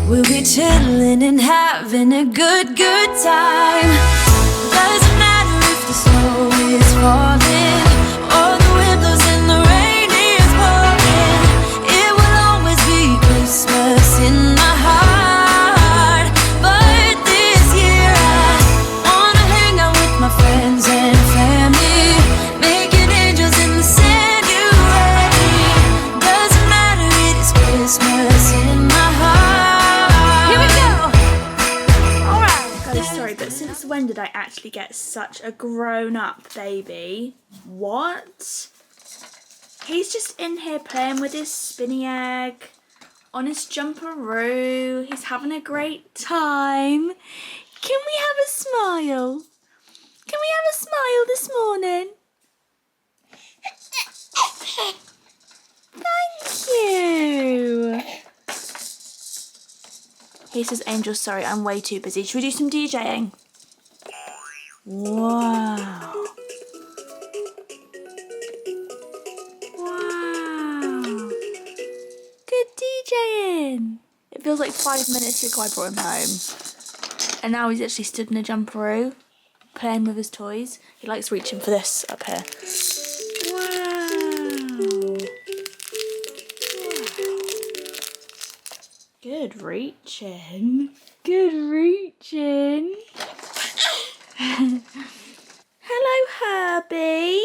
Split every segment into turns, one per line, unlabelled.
We'll be chilling and having a good time. Doesn't matter if the snow is falling or the wind blows and the rain is pouring. It will always be Christmas in my heart. But this year I wanna hang out with my friends and family, making angels in the January. Doesn't matter, it is Christmas in my heart.
Sorry, but since when did I actually get such a grown-up baby? What? He's just in here playing with his spinny egg on his jumperoo. He's having a great time. Can we have a smile? Can we have a smile this morning? Thank you. He says, Angel, sorry, I'm way too busy. Should we do some DJing? Wow. Wow. Good DJing. It feels like 5 minutes ago I brought him home. And now he's actually stood in a jumperoo, playing with his toys. He likes reaching for this up here. Wow. Good reaching. Good reaching. Hello, Herbie.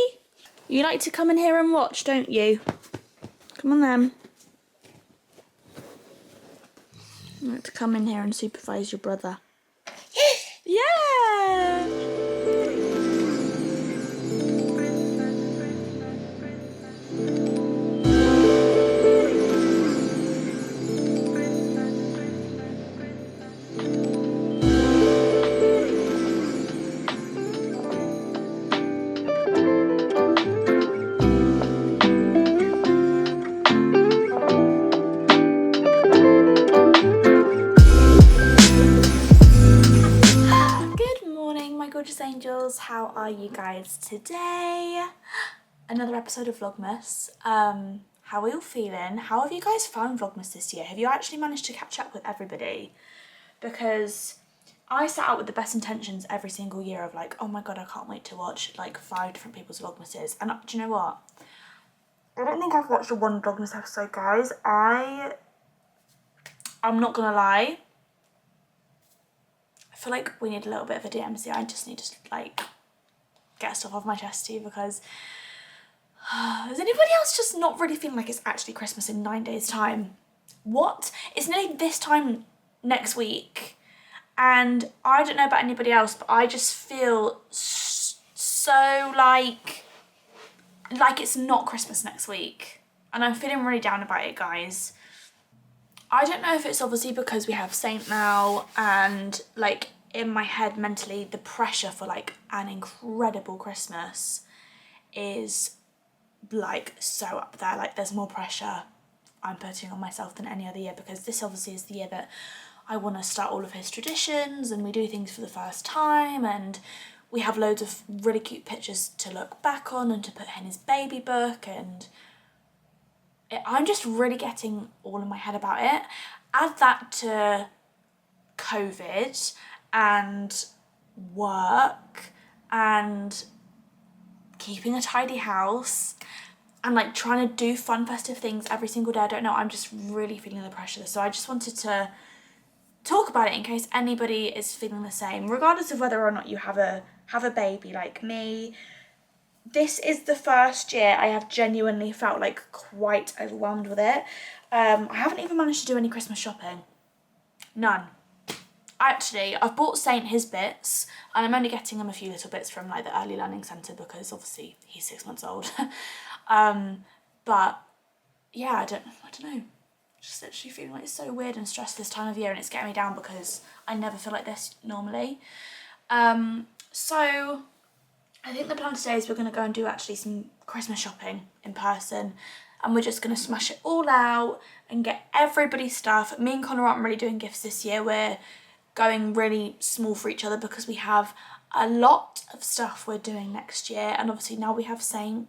You like to come in here and watch, don't you? Come on then. You like to come in here and supervise your brother. Yeah. Angels, how are you guys today? Another episode of Vlogmas. How are you feeling? How have you guys found Vlogmas this year? Have you actually managed to catch up with everybody? Because I set out with the best intentions every single year of like, oh my god, I can't wait to watch like 5 different people's Vlogmases. And do you know what? I don't think I've watched a one Vlogmas episode, guys. I'm not gonna lie. I feel like we need a little bit of a DMC. I just need to like get stuff off my chest to you because is anybody else just not really feeling like it's actually Christmas in 9 days time? What? It's nearly this time next week and I don't know about anybody else, but I just feel so like it's not Christmas next week and I'm feeling really down about it, guys. I don't know if it's obviously because we have Saint now and like in my head mentally the pressure for like an incredible Christmas is like so up there. Like there's more pressure I'm putting on myself than any other year because this obviously is the year that I want to start all of his traditions and we do things for the first time and we have loads of really cute pictures to look back on and to put in his baby book and I'm just really getting all in my head about it. Add that to COVID and work and keeping a tidy house and like trying to do fun festive things every single day. I don't know, I'm just really feeling the pressure. So I just wanted to talk about it in case anybody is feeling the same, regardless of whether or not you have a baby like me. This is the first year I have genuinely felt like quite overwhelmed with it. I haven't even managed to do any Christmas shopping. None. Actually, I've bought Saint his bits and I'm only getting him a few little bits from like the early learning centre because obviously he's 6 months old. But yeah, I don't know. Just literally feeling like it's so weird and stressed this time of year and it's getting me down because I never feel like this normally. So I think the plan today is we're going to go and do actually some Christmas shopping in person and we're just going to smash it all out and get everybody's stuff. Me and Connor aren't really doing gifts this year. We're going really small for each other because we have a lot of stuff we're doing next year and obviously now we have Saint.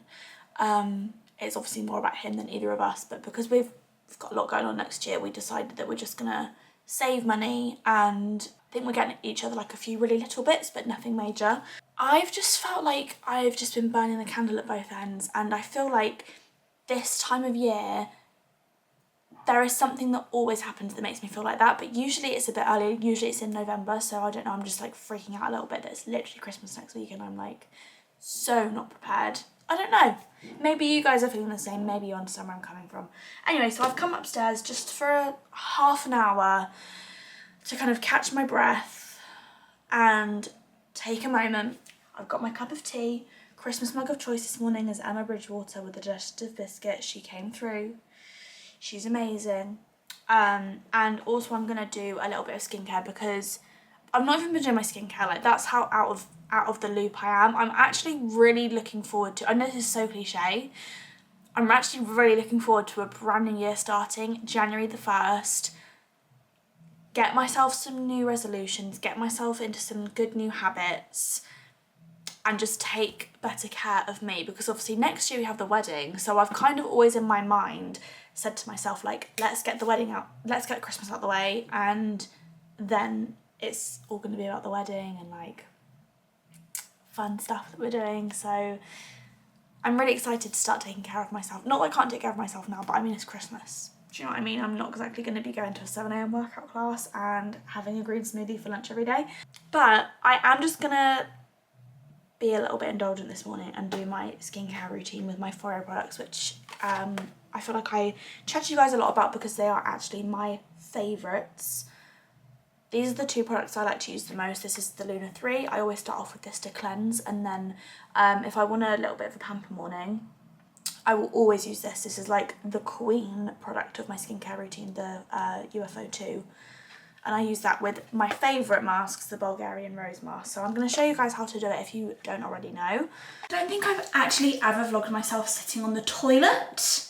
It's obviously more about him than either of us, but because we've got a lot going on next year, we decided that we're just going to save money, and I think we're getting each other like a few really little bits, but nothing major. I've just felt like I've just been burning the candle at both ends, and I feel like this time of year there is something that always happens that makes me feel like that, but usually it's a bit earlier, usually it's in November, so I don't know, I'm just like freaking out a little bit that it's literally Christmas next week and I'm like so not prepared. I don't know, maybe you guys are feeling the same, maybe you understand where I'm coming from. Anyway, so I've come upstairs just for half an hour to kind of catch my breath and take a moment. I've got my cup of tea. Christmas mug of choice this morning is Emma Bridgewater with a digestive biscuit. She came through. She's amazing. And also I'm gonna do a little bit of skincare because I've not even been doing my skincare. Like, that's how out of the loop I am. I'm actually really looking forward to, I know this is so cliche, I'm actually really looking forward to a brand new year starting January the 1st. Get myself some new resolutions, get myself into some good new habits, and just take better care of me, because obviously next year we have the wedding, so I've kind of always in my mind said to myself, like, let's get the wedding out, let's get Christmas out the way, and then it's all going to be about the wedding and like fun stuff that we're doing. So I'm really excited to start taking care of myself. Not that I can't take care of myself now, but I mean, it's Christmas. Do you know what I mean? I'm not exactly going to be going to a 7 a.m. workout class and having a green smoothie for lunch every day. But I am just going to be a little bit indulgent this morning and do my skincare routine with my Foro products, which I feel like I chat to you guys a lot about because they are actually my favourites. These are the two products I like to use the most. This is the Luna 3. I always start off with this to cleanse, and then if I want a little bit of a pamper morning, I will always use this. This is like the queen product of my skincare routine, the UFO 2. And I use that with my favourite masks, the Bulgarian Rose mask. So I'm going to show you guys how to do it if you don't already know. I don't think I've actually ever vlogged myself sitting on the toilet.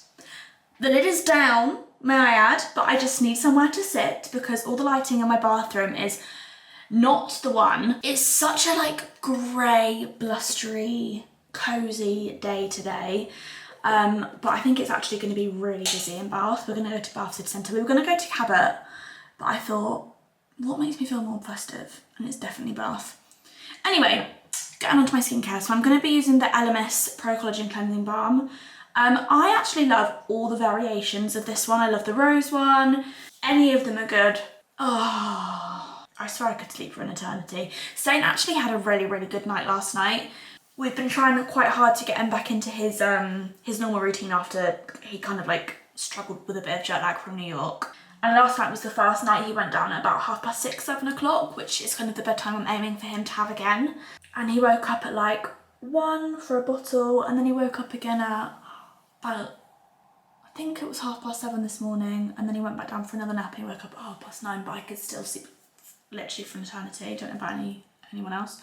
The lid is down, may I add, but I just need somewhere to sit because all the lighting in my bathroom is not the one. It's such a like grey, blustery, cosy day today. But I think it's actually going to be really busy in Bath. We're going to go to Bath City Centre. We were going to go to Cabot, but I thought, what makes me feel more festive? And it's definitely Bath. Anyway, getting onto my skincare. So I'm going to be using the LMS Pro Collagen Cleansing Balm. I actually love all the variations of this one. I love the rose one. Any of them are good. Oh, I swear I could sleep for an eternity. Saint actually had a really, really good night last night. We've been trying quite hard to get him back into his normal routine after he kind of like struggled with a bit of jet lag from New York. And last night was the first night he went down at about 6:30, 7 o'clock, which is kind of the bedtime I'm aiming for him to have again. And he woke up at like 1 for a bottle, and then he woke up again at about, I think it was 7:30 this morning, and then he went back down for another nap and he woke up at 9:30, but I could still sleep literally for an eternity. Don't know about anyone else.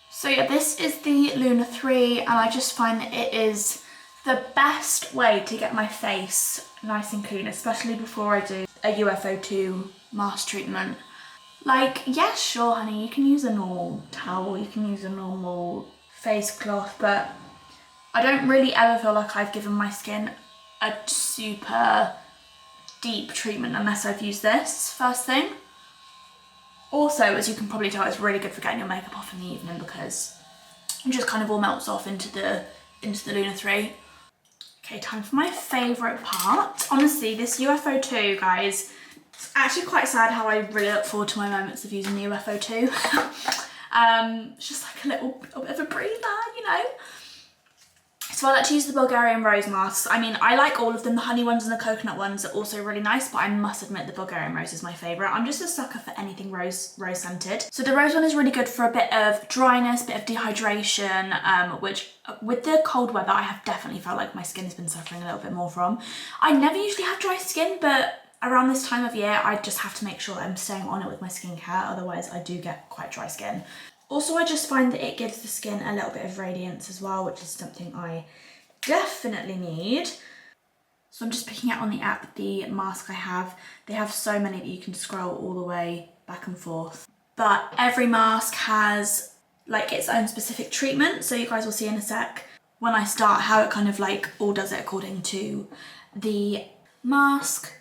So yeah, this is the Luna 3, and I just find that it is the best way to get my face nice and clean, especially before I do a UFO 2 mask treatment. Like, yeah, sure honey, you can use a normal towel, you can use a normal face cloth, but I don't really ever feel like I've given my skin a super deep treatment unless I've used this first thing. Also, as you can probably tell, it's really good for getting your makeup off in the evening because it just kind of all melts off into the Luna 3. Okay, time for my favourite part. Honestly, this UFO 2, guys, it's actually quite sad how I really look forward to my moments of using the UFO 2. It's just like a little bit of a breather, you know. So I like to use the Bulgarian Rose masks. I mean, I like all of them. The honey ones and the coconut ones are also really nice, but I must admit the Bulgarian Rose is my favourite. I'm just a sucker for anything rose scented. So the rose one is really good for a bit of dryness, a bit of dehydration, which with the cold weather, I have definitely felt like my skin has been suffering a little bit more from. I never usually have dry skin, but around this time of year, I just have to make sure I'm staying on it with my skincare. Otherwise, I do get quite dry skin. Also, I just find that it gives the skin a little bit of radiance as well, which is something I definitely need. So I'm just picking out on the app the mask I have. They have so many that you can scroll all the way back and forth. But every mask has like its own specific treatment. So you guys will see in a sec when I start how it kind of like all does it according to the mask.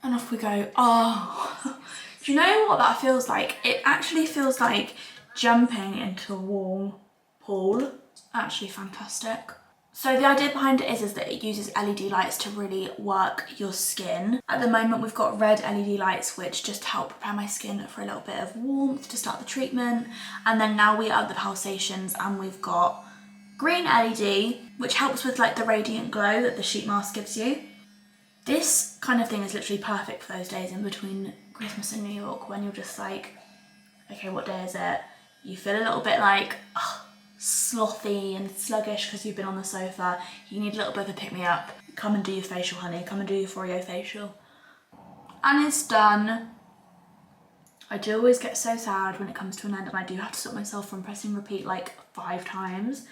And off we go. Oh, Do you know what that feels like? It actually feels like jumping into a warm pool. Actually fantastic. So the idea behind it is that it uses LED lights to really work your skin. At the moment we've got red LED lights which just help prepare my skin for a little bit of warmth to start the treatment. And then now we are at the pulsations and we've got green LED which helps with like the radiant glow that the sheet mask gives you. This kind of thing is literally perfect for those days in between Christmas and New York when you're just like, okay, what day is it? You feel a little bit like, slothy and sluggish because you've been on the sofa. You need a little bit of a pick-me-up. Come and do your facial, honey. Come and do your Foreo facial. And it's done. I do always get so sad when it comes to an end and I do have to stop myself from pressing repeat like 5 times.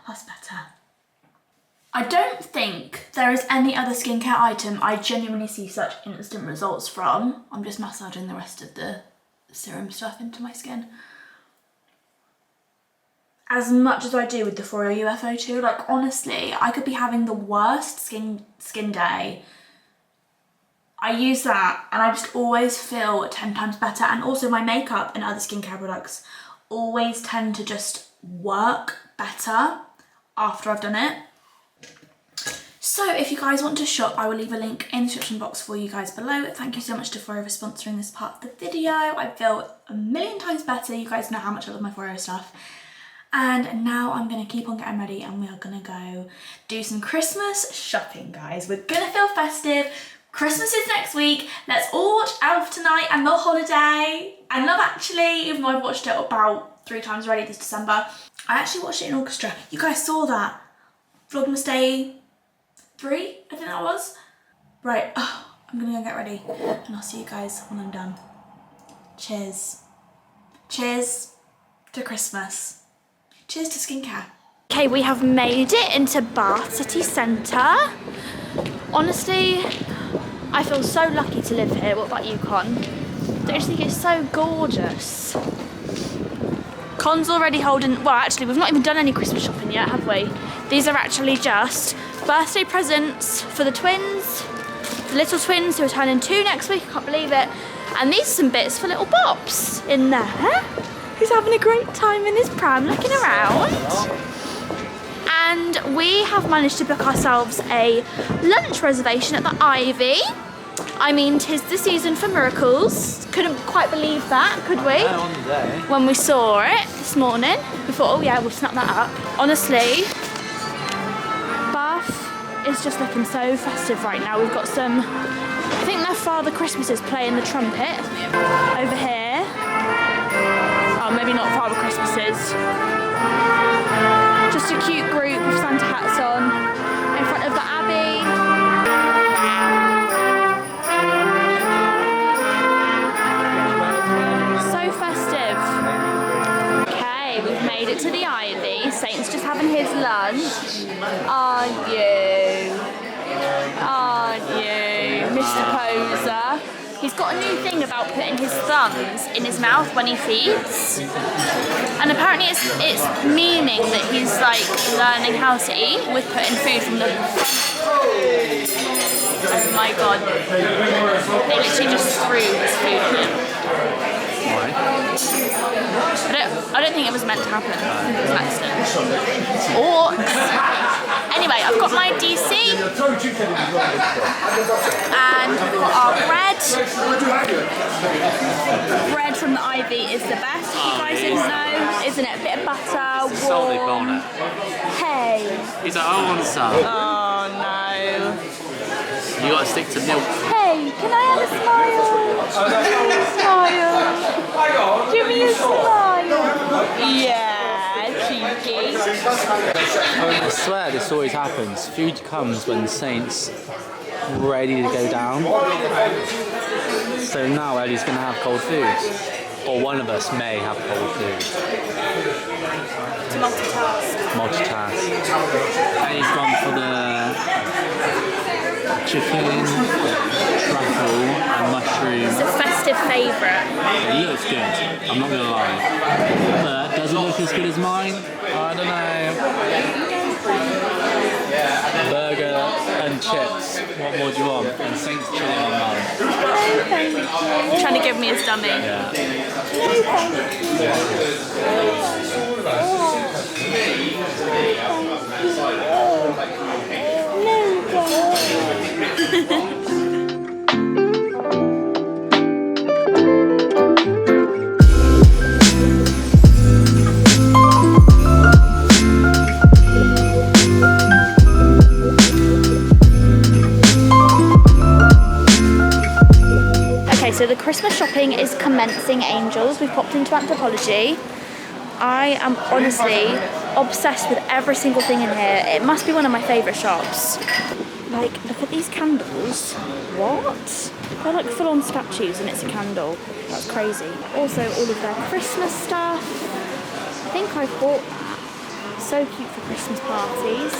That's better. I don't think there is any other skincare item I genuinely see such instant results from. I'm just massaging the rest of the serum stuff into my skin. As much as I do with the Foreo UFO 2, like honestly, I could be having the worst skin day. I use that and I just always feel 10 times better. And also my makeup and other skincare products always tend to just work better after I've done it. So if you guys want to shop, I will leave a link in the description box for you guys below. Thank you so much to Foreo for sponsoring this part of the video. I feel a million times better. You guys know how much I love my Foreo stuff. And now I'm gonna keep on getting ready and we are gonna go do some Christmas shopping, guys. We're gonna feel festive. Christmas is next week. Let's all watch Elf tonight and The Holiday. And Love Actually, even though I've watched it about 3 times already this December. I actually watched it in orchestra. You guys saw that. Vlogmas Day 3, I think that was. Right, I'm gonna go get ready and I'll see you guys when I'm done. Cheers. Cheers to Christmas. Cheers to skincare. Okay, we have made it into Bath City Centre. Honestly, I feel so lucky to live here. What about you, Con? Don't you think it's so gorgeous? Con's already holding, well actually we've not even done any Christmas shopping yet, have we? These are actually just birthday presents for the twins, the little twins who are turning 2 next week, I can't believe it. And these are some bits for little Bops in there. Who's having a great time in his pram looking around. And we have managed to book ourselves a lunch reservation at the Ivy. I mean, 'tis the season for miracles. Couldn't quite believe that, could we?
On the day.
When we saw it this morning, we thought, oh yeah, we'll snap that up. Honestly, Bath is just looking so festive right now. We've got some, I think their Father Christmas is playing the trumpet over here. Oh, maybe not Father Christmases. Just a cute group with Santa hats on in front of the Abbey. So festive. Okay, we've made it to the Ivy. Saint's just having his lunch. Aren't you? Aren't you, Mr. Poser? He's got a new thing about putting his thumbs in his mouth when he feeds. And apparently it's meaning that he's like learning how to eat with putting food from the Oh my god. They literally just threw his food in. I don't think it was meant to happen. I think it was an accident. Or anyway, I've got my DC and we've got our bread. Bread from the Ivy is the best, if you guys didn't know, isn't it? A bit of butter,
Salted
warm.
bonnet.
Hey.
He's like, I want some.
Oh no.
You gotta stick to milk.
Hey, can I have a smile? Smile. Give me a smile. Yeah, cheeky.
I swear this always happens. Food comes when the Saint's ready to go down. So now Ellie's going to have cold food. Or one of us may have cold food.
To multitask.
Multitask. Ellie's gone for the chicken, truffle and mushroom.
It's a festive favourite.
It looks good, I'm not going to lie. But does it look as good as mine? I don't know. Burger and chips, what more do you want? And Saint's chilling on mine.
thank you. Trying to give me his dummy.
Yeah.
Okay, so the Christmas shopping is commencing, Angels. We've popped into Anthropology. I am honestly obsessed with every single thing in here. It must be one of my favourite shops. Like, look at these candles. What? They're like full-on statues and it's a candle. That's crazy. Also, all of their Christmas stuff. I think I bought that. So cute for Christmas parties.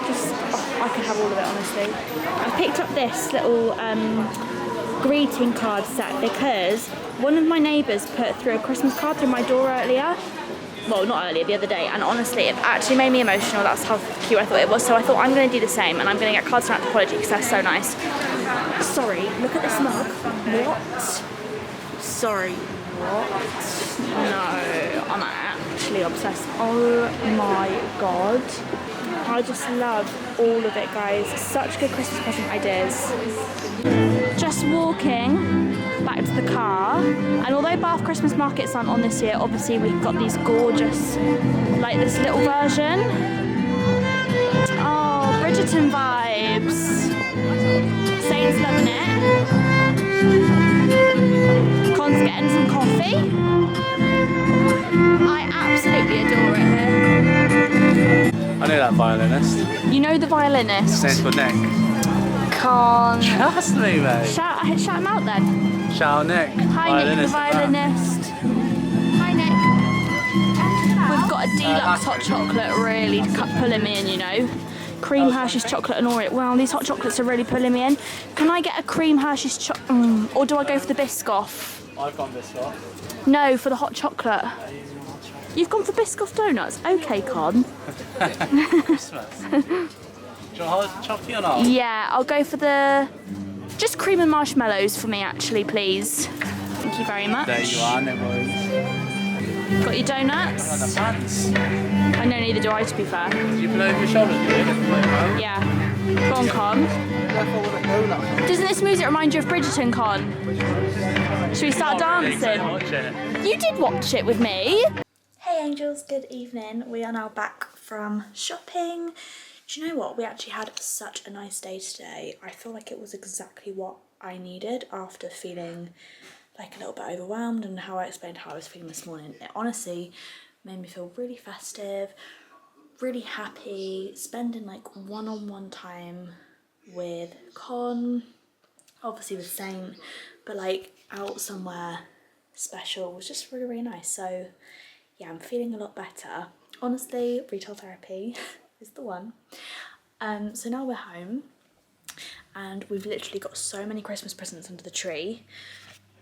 Just, oh, I could have all of it, honestly. I picked up this little greeting card set because one of my neighbours put through a Christmas card through my door earlier. Well, not earlier, the other day, and honestly it actually made me emotional. That's how cute I thought it was. So I thought I'm going to do the same, and I'm going to get cards from Anthropology because they're so nice. Sorry, look at this mug. What? Sorry, what? No, I'm actually obsessed. Oh my god. I just love all of it, guys. Such good Christmas present ideas. Just walking back to the car, and although Bath Christmas markets aren't on this year, obviously we've got these gorgeous, like this little version. Oh, Bridgerton vibes. Saints loving it. Con's getting some coffee. I absolutely adore it here.
I know that violinist.
You know the violinist?
His name's called Nick.
Con.
Trust me, mate.
Shout him out then.
Shout out Nick.
Hi Nick the violinist. Hi Nick. We've got a deluxe hot chocolate really pulling me in, you know. Cream Hershey's chocolate and Oreo. Wow, these hot chocolates are really pulling me in. Can I get a cream Hershey's or do I go for the Biscoff?
I've gone Biscoff.
No, for the hot chocolate. You've gone for Biscoff donuts? Okay, Con.
Christmas. Do you want hot chocolate or not?
Yeah, I'll go for the... Just cream and marshmallows for me, actually, please. Thank you very much.
There you are, no worries.
Got your donuts?
On the pants.
I know, neither do I, to be fair.
Did you pull over your shoulders, did you?
Yeah. Go on, Con. Doesn't this music remind you of Bridgerton, Con? Should we start dancing? You did watch it with me. Hey angels, good evening. We are now back from shopping. Do you know what? We actually had such a nice day today. I feel like it was exactly what I needed after feeling like a little bit overwhelmed, and how I explained how I was feeling this morning. It honestly made me feel really festive, really happy, spending like one-on-one time with Con, obviously with Saint, but like out somewhere special was just really, really nice. So yeah, I'm feeling a lot better. Honestly, retail therapy is the one. So now we're home and we've literally got so many Christmas presents under the tree.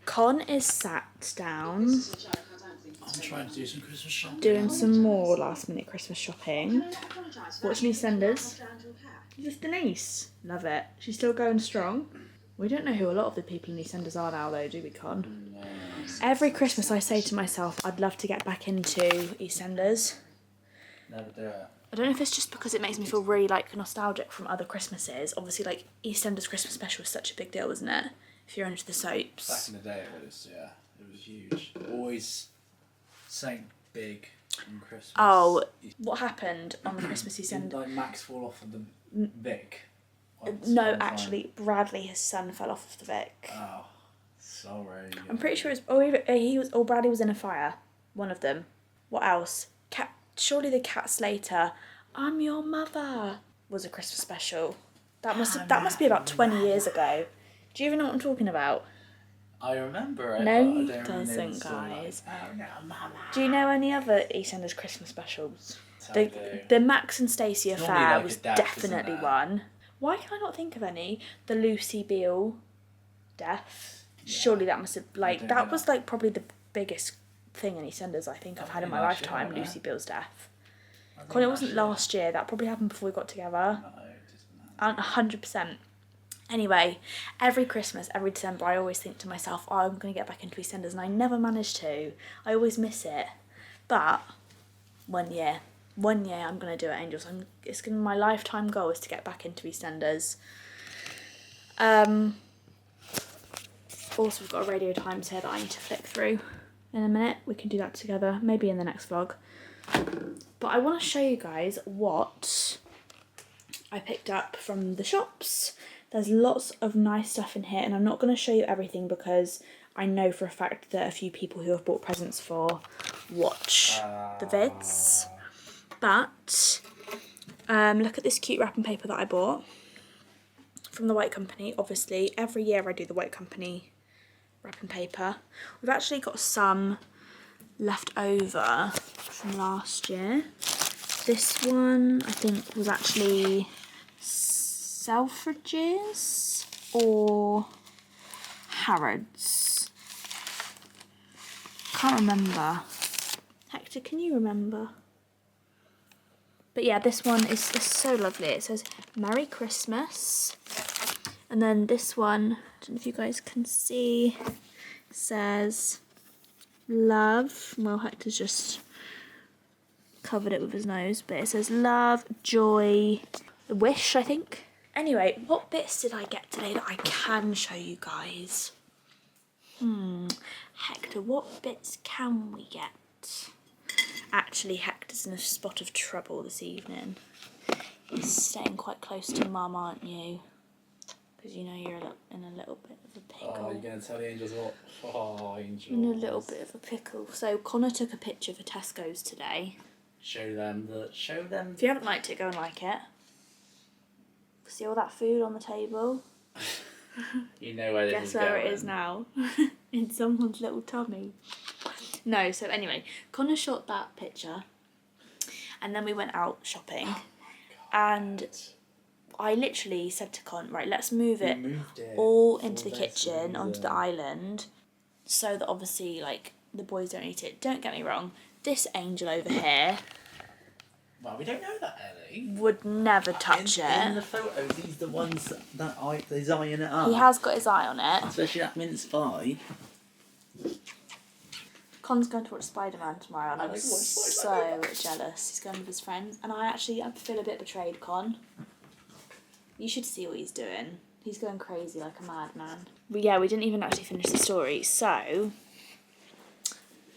Con is sat down
I'm trying to do some Christmas shopping.
doing some more last minute Christmas shopping. Watching EastEnders. Is this Denise? Love it. She's still going strong. We don't know who a lot of the people in EastEnders are now though, do we, Con?
No.
Every Christmas I say to myself, I'd love to get back into EastEnders.
Never do it.
I don't know if it's just because it makes me feel really like nostalgic from other Christmases. Obviously, like EastEnders Christmas special is such a big deal, isn't it? If you're into the soaps.
Back in the day it was, yeah. It was huge. Always Saint big on Christmas.
Oh, what happened on the Christmas
Didn't
EastEnders?
like Max fall off of the Vic?
No, actually, Bradley, his son, fell off of the Vic.
Oh, sorry.
I'm pretty sure it was. Bradley was in a fire. One of them. What else? Surely the Cat Slater, I'm Your Mother, was a Christmas special. That must be about 20 years ago. Do you even know what I'm talking about?
I remember it.
No,
but I
he
don't really know
doesn't,
the story.
guys.
Oh no, Mama.
Do you know any other EastEnders Christmas specials?
I do.
The Max and Stacey
It's
affair
normally like
was
a death,
definitely
isn't it?
one. Why can I not think of any? The Lucy Beale death. Surely that must have that was like probably the biggest thing in EastEnders I think I've had in my
last year,
lifetime.
wasn't it?
Lucy Beale's death.
I think
Con, it wasn't
year.
last year. That probably happened before we got together.
No, it doesn't.
100%. Anyway, every Christmas, every December, I always think to myself, oh, I'm going to get back into EastEnders, and I never manage to. I always miss it. But one year I'm going to do it, Angels. It's going to be my lifetime goal is to get back into EastEnders. Also, we've got a Radio Times here that I need to flick through in a minute. We can do that together, maybe in the next vlog. But I want to show you guys what I picked up from the shops. There's lots of nice stuff in here, and I'm not going to show you everything because I know for a fact that a few people who have bought presents for watch the vids. But look at this cute wrapping paper that I bought from the White Company. Obviously, every year I do the White Company wrapping paper. We've actually got some left over from last year. This one I think was actually Selfridges or Harrods. Can't remember. Hector, can you remember? But yeah, this one is so lovely. It says Merry Christmas. And then this one, I don't know if you guys can see, says love. Well, Hector's just covered it with his nose, but it says love, joy, wish, I think. Anyway, what bits did I get today that I can show you guys? Hector, what bits can we get? Actually, Hector's in a spot of trouble this evening. He's staying quite close to Mum, aren't you? Because you know you're in a little bit of a pickle.
Oh, you're going to tell the Angels what? Oh, Angels.
In a little bit of a pickle. So Connor took a picture for Tesco's today.
Show them.
If you haven't liked it, go and like it. See all that food on the table?
You know where this
Guess
is
where
going.
it is now? In someone's little tummy. No, so anyway, Connor shot that picture and then we went out shopping and I literally said to Con, right, let's move it all into the kitchen onto the island so that obviously like the boys don't eat it. Don't get me wrong, this angel over here
Well, we don't know that, Ellie.
would never touch
In
it.
the photos, these are the ones that he's eyeing it up.
He has got his eye on it.
Especially that mince pie.
Con's going to watch Spider-Man tomorrow and
I
I'm
like to
so
watch
jealous. He's going with his friends and I feel a bit betrayed, Con. You should see what he's doing. He's going crazy like a madman. But yeah, we didn't even actually finish the story. So,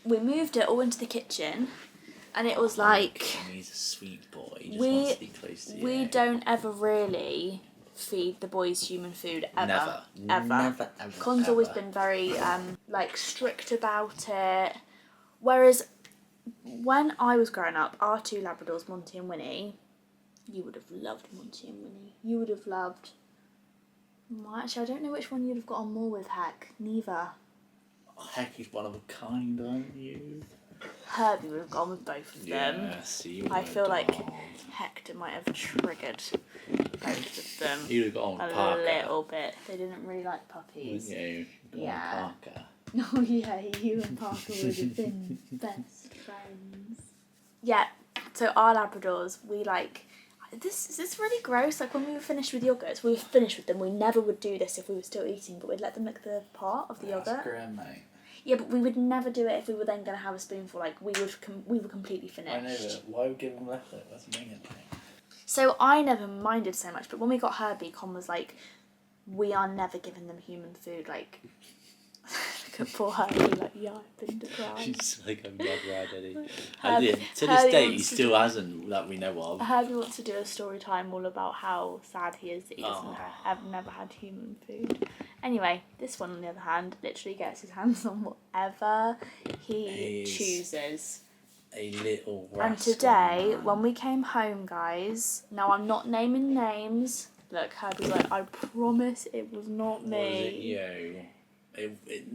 we moved it all into the kitchen and it was like...
He's a sweet boy. He just wants to be close to you.
We don't ever really feed the boys human food ever.
Never, ever.
Con's always been very like strict about it. Whereas when I was growing up, our two Labradors, Monty and Winnie, you would have loved Monty and Winnie. You would have loved... Well, actually, I don't know which one you'd have got on more with, Heck. Neither.
Oh, heck, he's one of a kind, aren't you?
Herbie would have gone with both of them.
Yes, you
I feel like
dog.
Hector might have triggered both of them
You'd have gone with
a
Parker.
little bit. They didn't really like puppies.
Wouldn't you?
Yeah.
Parker.
Oh yeah, you and Parker would have been best friends. Yeah, so our Labradors, we like... This is really gross. Like when we were finished with yogurts, we were finished with them. We never would do this if we were still eating, but we'd let them lick the part of the yogurt.
That's grim, mate.
Yeah, but we would never do it if we were then going to have a spoonful. Like we were completely finished.
I know, but why would give them leftovers? What's the meaning?
So I never minded so much, but when we got Herbie, Con was like, "We are never giving them human food." Like, look at poor Herbie, like, yeah, I've been deprived.
She's like, I'm not right, Eddie.
Herbie-
To this
Herbie
day, he
wants to
still
do-
hasn't, that we know of.
Herbie wants to do a story time all about how sad he is that he doesn't
Oh.
have never had human food. Anyway, this one on the other hand literally gets his hands on whatever he
He's
chooses.
A little rascal.
And today,
man.
when we came home, guys, now I'm not naming names. Look, Herbie's like, I promise it was not me.
Was it you?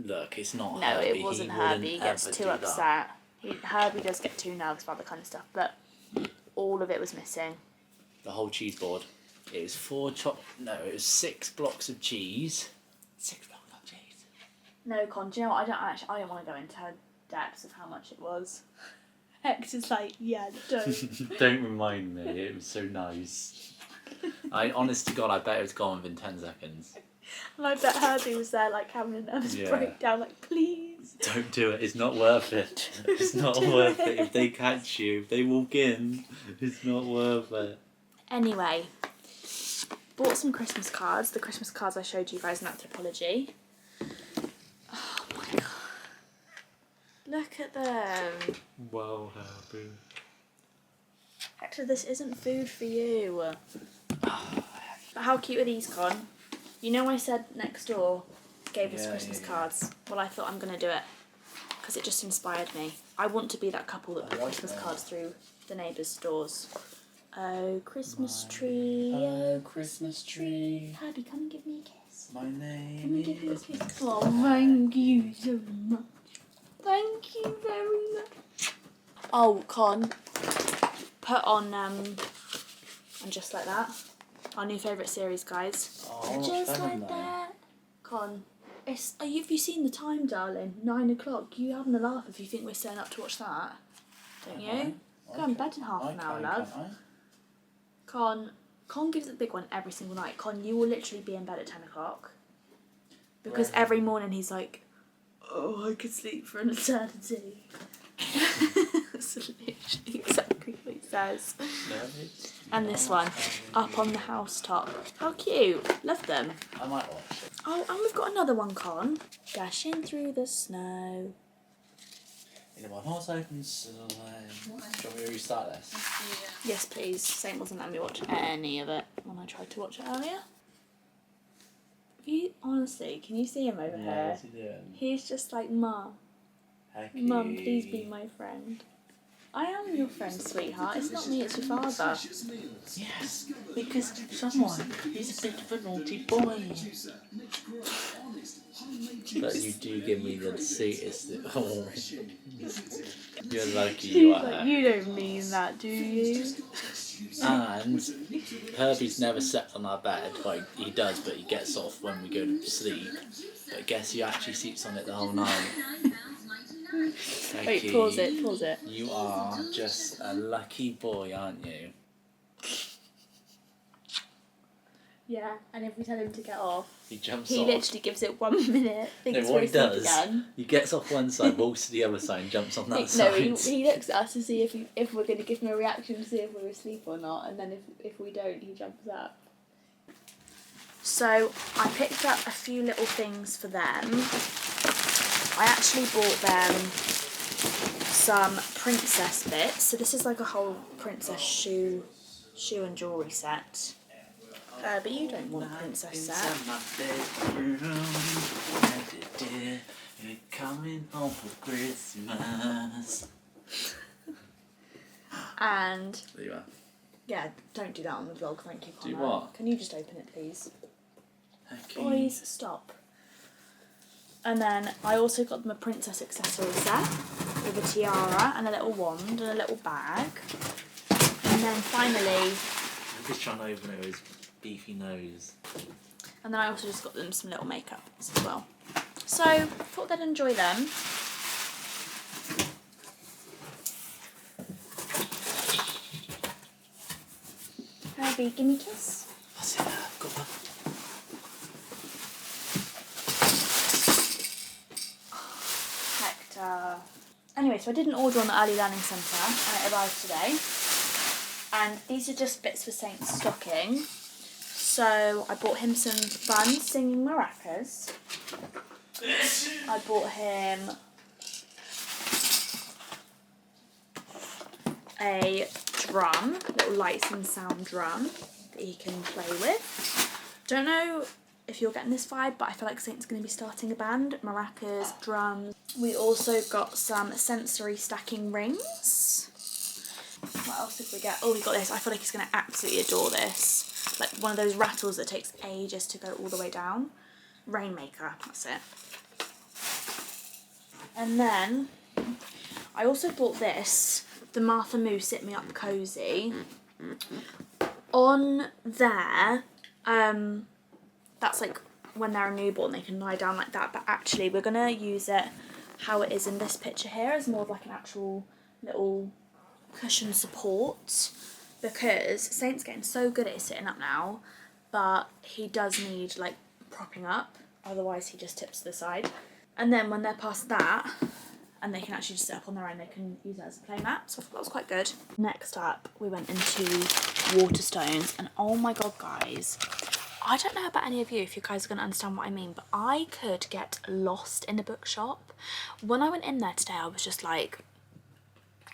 Look, it's not
No,
Herbie.
it wasn't
He
Herbie.
wouldn't
He gets
ever
too
do that.
upset. Herbie does get too nervous about that kind of stuff, but all of it was missing.
The whole cheese board. It was it was 6 blocks of cheese. 6 blocks of cheese.
No, Con, do you know what? I don't want to go into depths of how much it was. Hector's like, yeah, don't.
Don't remind me, it was so nice. Honest to God, I bet it was gone within 10 seconds.
And I bet Herbie was there like having a nervous
Yeah.
breakdown, like, please.
Don't do it. It's not worth it. It's not
Do
worth
it.
it. If they catch you, if they walk in, it's not worth it.
Anyway, bought some Christmas cards. The Christmas cards I showed you guys in Anthropology. Oh my god. Look at them.
Wow, happy.
Actually, this isn't food for you. But how cute are these, Con? You know I said next door gave us Christmas cards. Well, I thought I'm going to do it because it just inspired me. I want to be that couple that put Christmas cards through the neighbours' doors. Oh, Christmas tree, oh,
Christmas tree.
Herbie, come and give me a kiss.
My
Come
name
and give me a
is.
kiss. Oh, thank you so much. Thank you very much. Oh, Con, put on and just like that. Our new favourite series, guys.
Oh,
Just like that. Con, it's. Have you seen the time, darling? 9 o'clock. You having a laugh if you think we're staying up to watch that, don't you? Go in bed in half an hour, love. Con gives it the big one every single night. Con, you will literally be in bed at 10 o'clock. Because every morning he's like, oh, I could sleep for an eternity. That's literally exactly what he says. And this one, up on the housetop. How cute. Love them.
I might watch it.
Oh, and we've got another one, Con. Dashing through the snow.
In one horse open sleigh. Do you want me to restart this?
Yes, please. Saint wasn't letting me watch any of it when I tried to watch it earlier. Honestly, can you see him over here?
What's he doing?
He's just like, Mum, Mum, please be my friend. I am your friend, sweetheart. It's not me, it's your father.
Yes, because someone is a bit of a naughty boy. But you do give me the sweetest. Oh, you're lucky you are.
Like, you don't mean that, do you?
And Herbie's never slept on our bed. Well, he does, but he gets off when we go to sleep. But guess he actually sleeps on it the whole night.
Wait, pause it.
You are just a lucky boy, aren't you?
Yeah, and if we tell him to get off,
He jumps
he
off.
literally gives it 1 minute, thinks
No,
we're
what he
asleep
does,
again.
he gets off one side, walks to the other side, and jumps on that
No,
side.
he looks at us to see if we're going to give him a reaction to see if we're asleep or not, and then if we don't, he jumps up. So I picked up a few little things for them. I actually bought them some princess bits. So this is like a whole princess shoe and jewellery set. But you don't want a princess set.
Coming home for Christmas.
And
There you are.
yeah, don't do that on the vlog, thank you, Connor.
Do what?
Can you just open it, please?
Okay.
Boys, stop. And then I also got them a princess accessory set with a tiara and a little wand and a little bag. And then finally,
I'm just trying to open it with his beefy nose.
and then I also just got them some little makeup as well. So, thought they'd enjoy them. Herbie, give me a kiss.
What's in there? I've got one.
Hector. Anyway, so I did an order on the Early Learning Centre and it arrived today. And these are just bits for Saint's stocking. So I bought him some fun singing maracas. I bought him a drum, little lights and sound drum that he can play with. Don't know if you're getting this vibe, but I feel like Saint's going to be starting a band. Maracas, drums. We also got some sensory stacking rings. What else did we get? Oh, we got this. I feel like he's going to absolutely adore this. Like one of those rattles that takes ages to go all the way down. Rainmaker, that's it. And then I also bought this, the Martha Moo Sit Me Up Cozy. On there, that's like when they're a newborn, they can lie down like that, but actually we're going to use it how it is in this picture here as more of like an actual little cushion support. because Saint's getting so good at his sitting up now, but he does need like propping up, otherwise he just tips to the side. And then when they're past that, and they can actually just sit up on their own, they can use it as a play mat, so I thought that was quite good. Next up, we went into Waterstones, and oh my god, guys, I don't know about any of you, if you guys are going to understand what I mean, but I could get lost in a bookshop. When I went in there today, I was just like,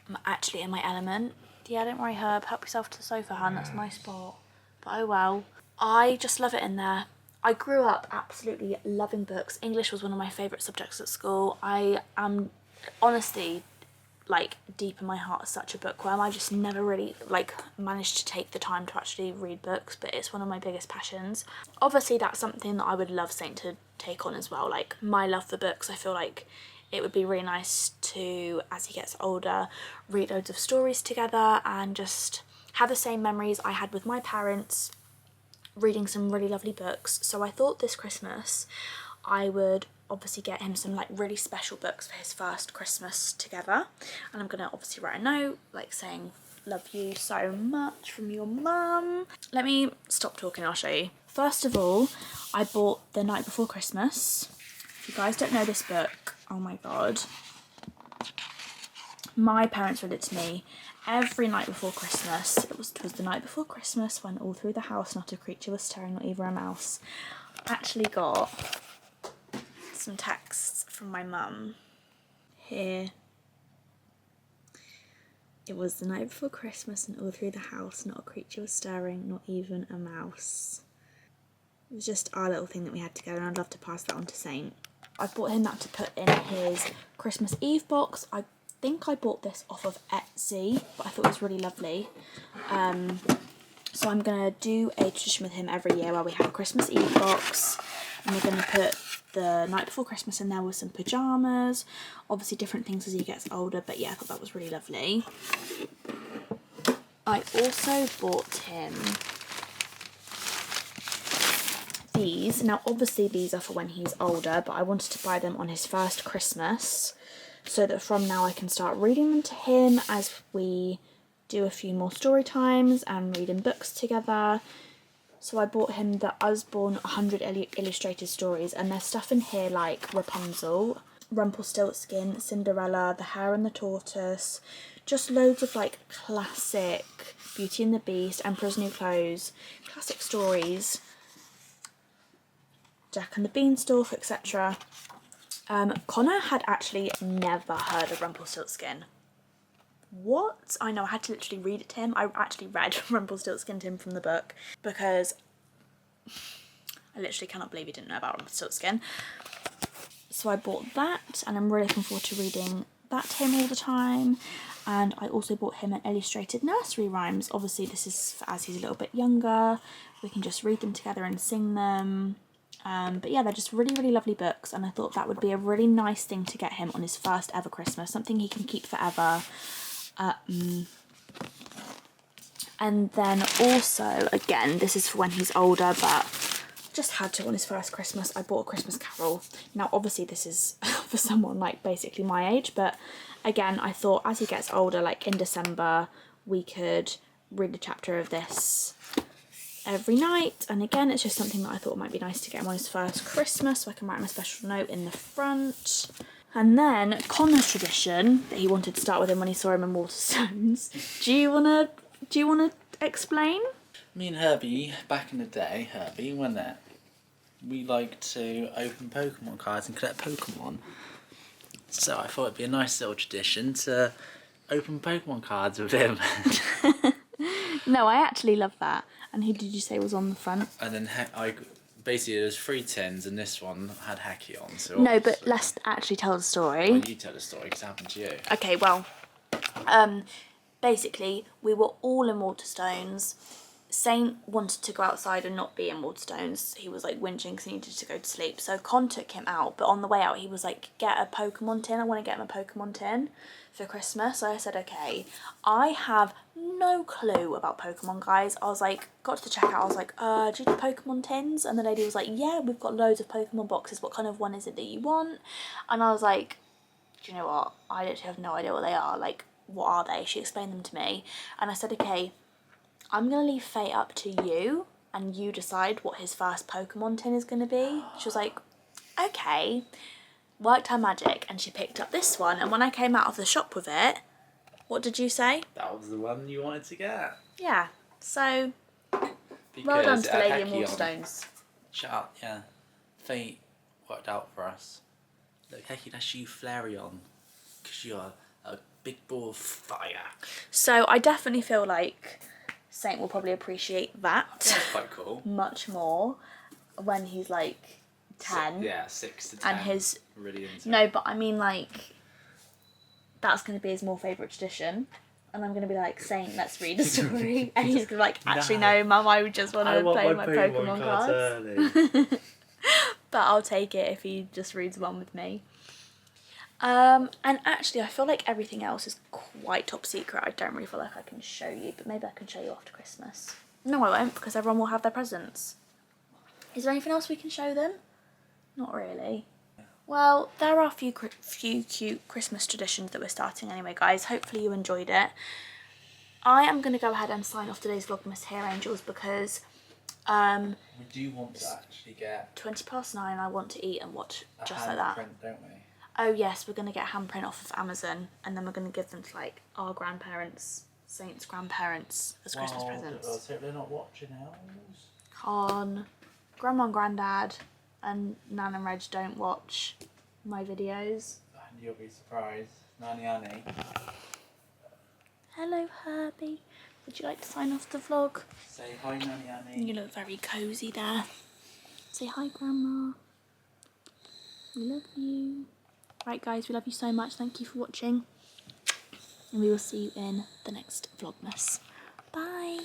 I'm actually in my element. Yeah, don't worry, Herb, help yourself to the sofa, hun, that's my spot. But oh well. I just love it in there. I grew up absolutely loving books. English was one of my favourite subjects at school. I am honestly, like, deep in my heart such a bookworm. I just never really like managed to take the time to actually read books, but it's one of my biggest passions. Obviously that's something that I would love Saint to take on as well, like my love for books. I feel like it would be really nice to, as he gets older, read loads of stories together and just have the same memories I had with my parents reading some really lovely books. So I thought this Christmas I would obviously get him some like really special books for his first Christmas together, and I'm gonna obviously write a note like saying love you so much from your mum. Let me stop talking, I'll show you. First of all, I bought The Night Before Christmas. If you guys don't know this book, oh my god, my parents read it to me every night before Christmas. Twas the night before Christmas when all through the house not a creature was stirring, not even a mouse. I actually got some texts from my mum here. It was the night before Christmas and all through the house not a creature was stirring, not even a mouse. It was just our little thing that we had together, and I'd love to pass that on to Saint. I bought him that to put in his Christmas Eve box. I think I bought this off of Etsy, but I thought it was really lovely. So I'm going to do a tradition with him every year where we have a Christmas Eve box, and we're going to put The Night Before Christmas in there with some pyjamas, obviously different things as he gets older, but yeah, I thought that was really lovely. I also bought him these. Now obviously these are for when he's older, but I wanted to buy them on his first Christmas so that from now I can start reading them to him as we do a few more story times and reading books together. So I bought him the Usborne 100 Illustrated Stories, and there's stuff in here like Rapunzel, Rumpelstiltskin, Cinderella, The Hare and the Tortoise, just loads of like classic Beauty and the Beast, Emperor's New Clothes, classic stories, Jack and the Beanstalk, etc. Connor had actually never heard of Rumpelstiltskin. What? I know, I had to literally read it to him. I actually read Rumpelstiltskin to him from the book because I literally cannot believe he didn't know about Rumpelstiltskin. So I bought that, and I'm really looking forward to reading that to him all the time. And I also bought him an illustrated nursery rhymes. Obviously this is for as he's a little bit younger. We can just read them together and sing them. But yeah, they're just really, really lovely books, and I thought that would be a really nice thing to get him on his first ever Christmas, something he can keep forever. And then also, again, this is for when he's older, but just had to on his first Christmas, I bought A Christmas Carol. Now obviously this is for someone like basically my age, but again, I thought as he gets older, like in December, we could read a chapter of this every night. And again, it's just something that I thought might be nice to get him on his first Christmas, so I can write him a special note in the front. And then Connor's tradition that he wanted to start with him when he saw him in Waterstones. Do you wanna explain?
Me and Herbie, back in the day, Herbie, when we liked to open Pokemon cards and collect Pokemon. So I thought it'd be a nice little tradition to open Pokemon cards with him.
No, I actually love that. And who did you say was on the front?
And then basically there was 3 tins and this one had Hacky on. So
no, but let's actually tell the story.
Well, you tell the story because it happened to you.
Okay, well, basically we were all in Waterstones. Saint wanted to go outside and not be in Waterstones. He was like whinging because he needed to go to sleep. So Con took him out, but on the way out he was like, get a Pokemon tin. I want to get him a Pokemon tin for Christmas. So I said, okay. I have no clue about Pokemon, guys. I was like, got to the checkout, I was like, do you do Pokemon tins? And the lady was like, yeah, we've got loads of Pokemon boxes. What kind of one is it that you want? And I was like, do you know what? I literally have no idea what they are. Like, what are they? She explained them to me. And I said, okay, I'm going to leave fate up to you, and you decide what his first Pokemon tin is going to be. She was like, okay. Worked her magic, and she picked up this one, and when I came out of the shop with it, what did you say?
That was the one you wanted to get.
Yeah, so
Because
well done to the
it had
Lady in
Hecky on.
Waterstones.
Shut up, yeah. Fate worked out for us. Look, Hecky, that's you Flareon. Because you are a big ball of fire.
So I definitely feel like Saint will probably appreciate that
That's quite cool.
much more when he's like 10.
Yeah, 6 to 10.
And his...
Really into
No,
it.
but I mean like, that's going to be his more favourite tradition. And I'm going to be like, Saint, let's read a story. And he's going to be like, actually no, Mum, I would just want to play my Pokemon cards.
Early.
But I'll take it if he just reads one with me. And actually I feel like everything else is quite top secret. I don't really feel like I can show you, but maybe I can show you after Christmas. No, I won't, because everyone will have their presents. Is there anything else we can show them? Not really. Well, there are a few cute Christmas traditions that we're starting anyway, guys. Hopefully you enjoyed it. I am going to go ahead and sign off today's Vlogmas here, Angels, because
we do want to actually get
9:20, I want to eat and watch
a
just like that.
handprint, don't we?
Oh yes, we're going to get a handprint off of Amazon, and then we're going to give them to like our grandparents, Saint's grandparents, as Christmas presents.
Let's hope they're not watching Els.
Con, Grandma and Grandad and Nan and Reg don't watch my videos.
And you'll be surprised. Nanny Annie.
Hello Herbie, would you like to sign off the vlog?
Say hi, Nanny Annie.
You look very cosy there. Say hi Grandma. We love you. Right guys, we love you so much. Thank you for watching. And we will see you in the next Vlogmas. Bye.